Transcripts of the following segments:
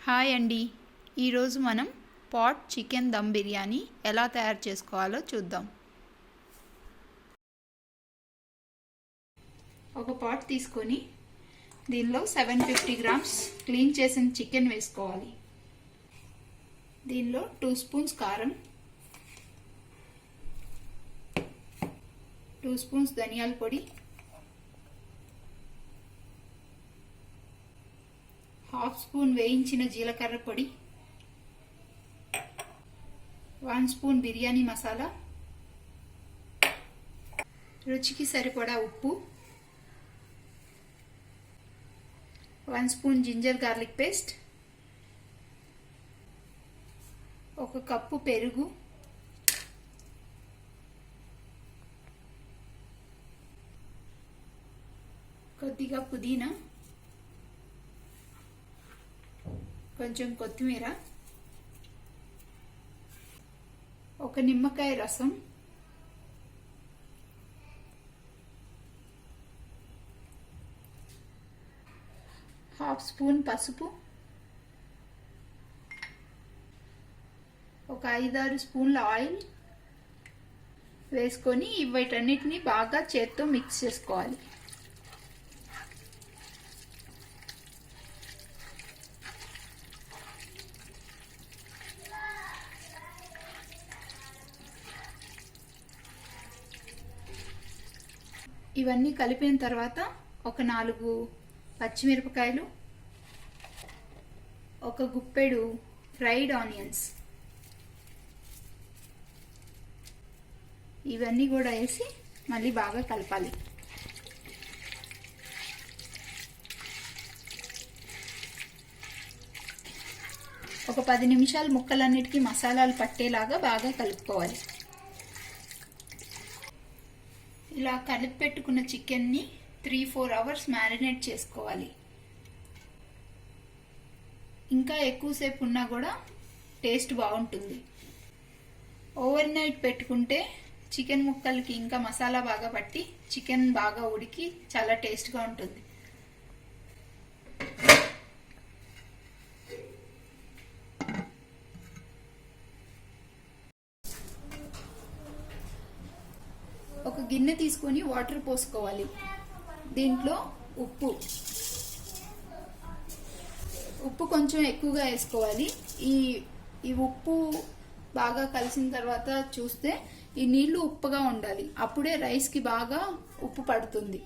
Hi అండి. ఈరోజు మనం పాట్ చికెన్ దమ్ బిర్యానీ ఎలా తయారు చేసుకోవాలో చూద్దాం. ఒక పాట్ తీసుకొని దీనిలో 750 గ్రామ్స్ క్లీన్ చేసిన చికెన్ వేసుకోవాలి. దీనిలో 2 స్పూన్స్ కారం, 2 స్పూన్స్ ధనియాల పొడి, హాఫ్ స్పూన్ వేయించిన జీలకర్ర పొడి, 1 స్పూన్ బిర్యానీ మసాలా, రుచికి సరిపడా ఉప్పు, 1 spoon ginger garlic paste, 1 cup పెరుగు, కొద్దిగా పుదీనా, కొంచెం కొత్తిమీర, 1 నిమ్మకాయ రసం, హాఫ్ స్పూన్ పసుపు, 5-6 స్పూన్ల ఆయిల్ వేసుకొని వీటన్నిటిని బాగా చేత్తో మిక్స్ చేసుకోవాలి. ఇవన్నీ కలిపిన తర్వాత 4 పచ్చిమిరపకాయలు, 1 గుప్పెడు ఫ్రైడ్ ఆనియన్స్ ఇవన్నీ కూడా వేసి మళ్ళీ బాగా కలపాలి. ఒక 10 నిమిషాలు ముక్కలన్నిటికీ మసాలాలు పట్టేలాగా బాగా కలుపుకోవాలి. ఇలా కలిపి పెట్టుకున్న చికెన్ని 3-4 అవర్స్ మ్యారినేట్ చేసుకోవాలి. ఇంకా ఎక్కువసేపు ఉన్నా కూడా టేస్ట్ బాగుంటుంది. ఓవర్ నైట్ పెట్టుకుంటే చికెన్ ముక్కలకి ఇంకా మసాలా బాగా పట్టి చికెన్ బాగా ఉడికి చాలా టేస్ట్గా ఉంటుంది. ఒక గిన్నె తీసుకొని వాటర్ పోసుకోవాలి. దీంట్లో ఉప్పు కొంచెం ఎక్కువగా వేసుకోవాలి. ఈ ఉప్పు బాగా కలిసిన తర్వాత చూస్తే ఈ నీళ్లు ఉప్పుగా ఉండాలి. అప్పుడే రైస్కి బాగా ఉప్పు పడుతుంది.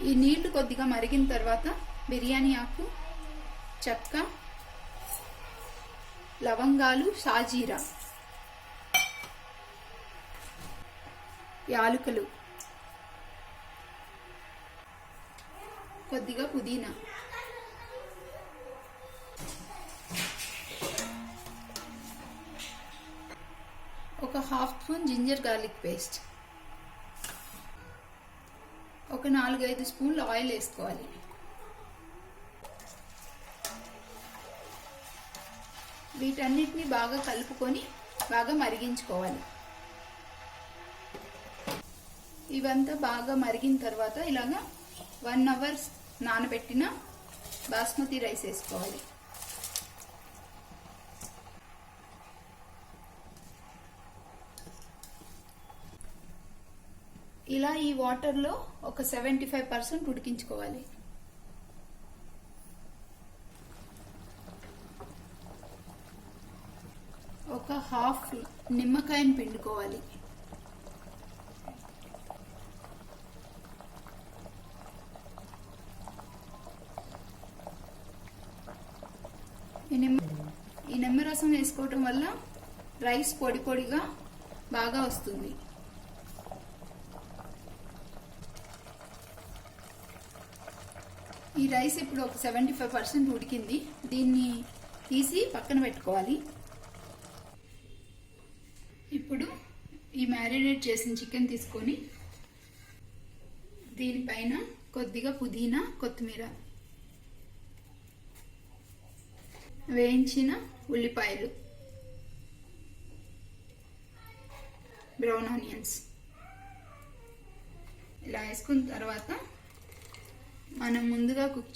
ఈ నీళ్లు కొద్దిగా మరిగిన తర్వాత బిర్యానీ ఆకు, చెక్క, లవంగాలు, షాజీరా, యాలకులు, కొద్దిగా పుదీనా, ఒక half spoon ginger garlic paste, ఒక 4-5 స్పూన్లు ఆయిల్ వేసుకోవాలి. వీటన్నిటిని బాగా కలుపుకొని బాగా మరిగించుకోవాలి. ఇవంతా బాగా మరిగిన తర్వాత ఇలాగా 1 అవర్ నానబెట్టిన బాస్మతి రైస్ వేసుకోవాలి. ఇలా ఈ వాటర్లో ఒక 75% ఉడికించుకోవాలి. ఒక హాఫ్ నిమ్మకాయని పిండుకోవాలి. ఈ నిమ్మరసం వేసుకోవటం వల్ల రైస్ పొడి పొడిగా బాగా వస్తుంది. ఈ రైస్ ఇప్పుడు ఒక 75% ఉడికింది. దీన్ని తీసి పక్కన పెట్టుకోవాలి. ఇప్పుడు ఈ మ్యారినేట్ చేసిన చికెన్ తీసుకొని దీనిపైన కొద్దిగా పుదీనా, కొత్తిమీర, వేయించిన ఉల్లిపాయలు, బ్రౌన్ ఆనియన్స్ ఇలా వేసుకున్న తర్వాత మనం ముందుగా కుక్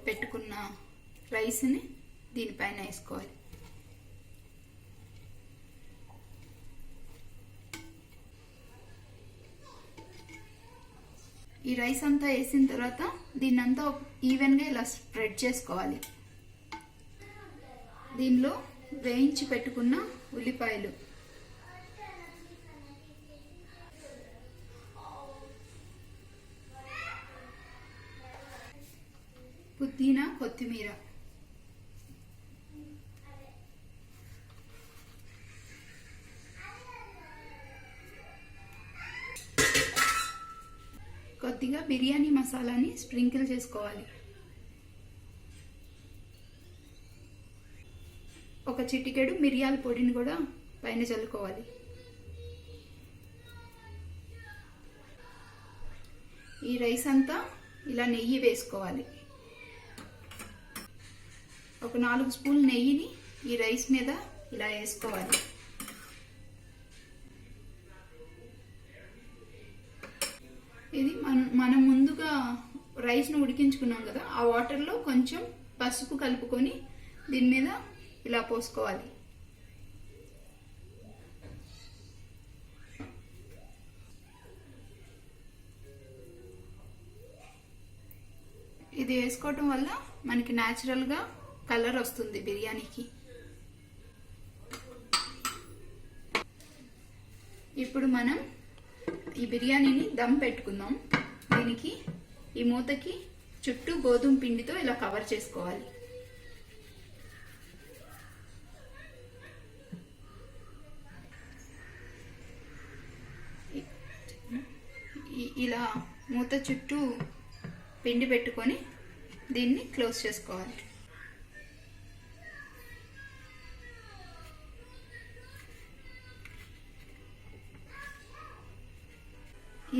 పెట్టుకున్న రైస్ని దీనిపైన వేసుకోవాలి. ఈ రైస్ అంతా వేసిన తర్వాత దీన్నంతా ఈవెన్గా ఇలా స్ప్రెడ్ చేసుకోవాలి. దీనిలో వేయించి పెట్టుకున్న ఉల్లిపాయలు, పుదీనా, కొత్తిమీర, కొద్దిగా బిర్యానీ మసాలాని స్ప్రింకిల్ చేసుకోవాలి. ఒక చిటికెడు మిరియాల పొడిని కూడా పైన చల్లుకోవాలి. ఈ రైస్ అంతా ఇలా నెయ్యి వేసుకోవాలి. ఒక 4 స్పూన్ల నెయ్యిని ఈ రైస్ మీద ఇలా వేసుకోవాలి. ఇది మనం ముందుగా రైస్ను ఉడికించుకున్నాం కదా, ఆ వాటర్లో కొంచెం పసుపు కలుపుకొని దీని మీద ఇలా పోసుకోవాలి. ఇది వేసుకోవటం వల్ల మనకి న్యాచురల్గా కలర్ వస్తుంది బిర్యానీకి. ఇప్పుడు మనం ఈ బిర్యానీని దమ్ పెట్టుకుందాం. దీనికి ఈ మూతకి చుట్టూ గోధుమ పిండితో ఇలా కవర్ చేసుకోవాలి. ఇలా మూత చుట్టూ పిండి పెట్టుకొని దీన్ని క్లోజ్ చేసుకోవాలి.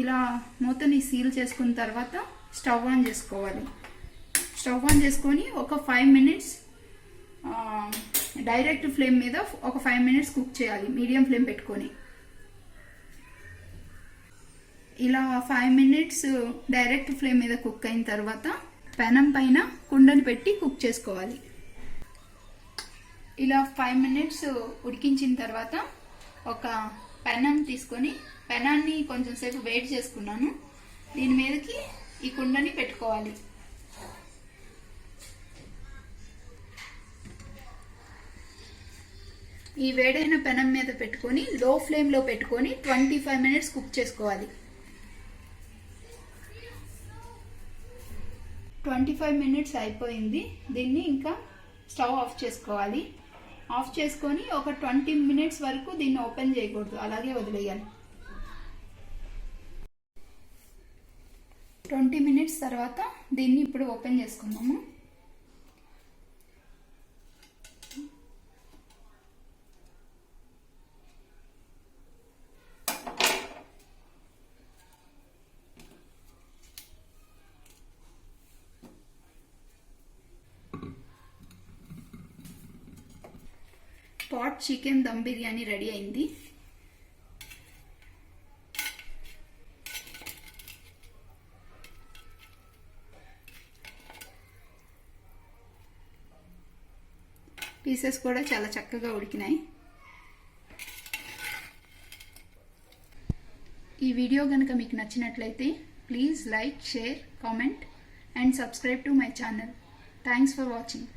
ఇలా మూతని సీల్ చేసుకున్న తర్వాత స్టవ్ ఆన్ చేసుకోవాలి. స్టవ్ ఆన్ చేసుకొని ఒక 5 మినిట్స్ డైరెక్ట్ ఫ్లేమ్ మీద ఒక 5 మినిట్స్ కుక్ చేయాలి, మీడియం ఫ్లేమ్ పెట్టుకొని. ఇలా 5 మినిట్స్ డైరెక్ట్ ఫ్లేమ్ మీద కుక్ అయిన తర్వాత పెనం పైన కుండని పెట్టి కుక్ చేసుకోవాలి. ఇలా 5 మినిట్స్ ఉడికించిన తర్వాత ఒక పెనం తీసుకొని పెనాన్ని కొంచెం సేపు వేడి చేసుకున్నాను. దీని మీదకి ఈ కుండని పెట్టుకోవాలి. ఈ వేడైన పెనం మీద పెట్టుకొని లో ఫ్లేమ్లో పెట్టుకొని 25 మినిట్స్ కుక్ చేసుకోవాలి. 25 మినిట్స్ అయిపోయింది. దీన్ని ఇంకా స్టవ్ ఆఫ్ చేసుకోవాలి. ఆఫ్ చేసుకొని ఒక 20 మినిట్స్ వరకు దీన్ని ఓపెన్ చేయకూడదు, అలాగే వదిలేయాలి. 20 మినిట్స్ తర్వాత దీన్ని ఇప్పుడు ఓపెన్ చేసుకుందాము. Pot chicken dum biryani ready అయింది. పీసెస్ కూడా చాలా చక్కగా ఉడికినాయి. ఈ వీడియో కనుక మీకు నచ్చినట్లయితే please like, share, comment and subscribe to my channel. Thanks for watching.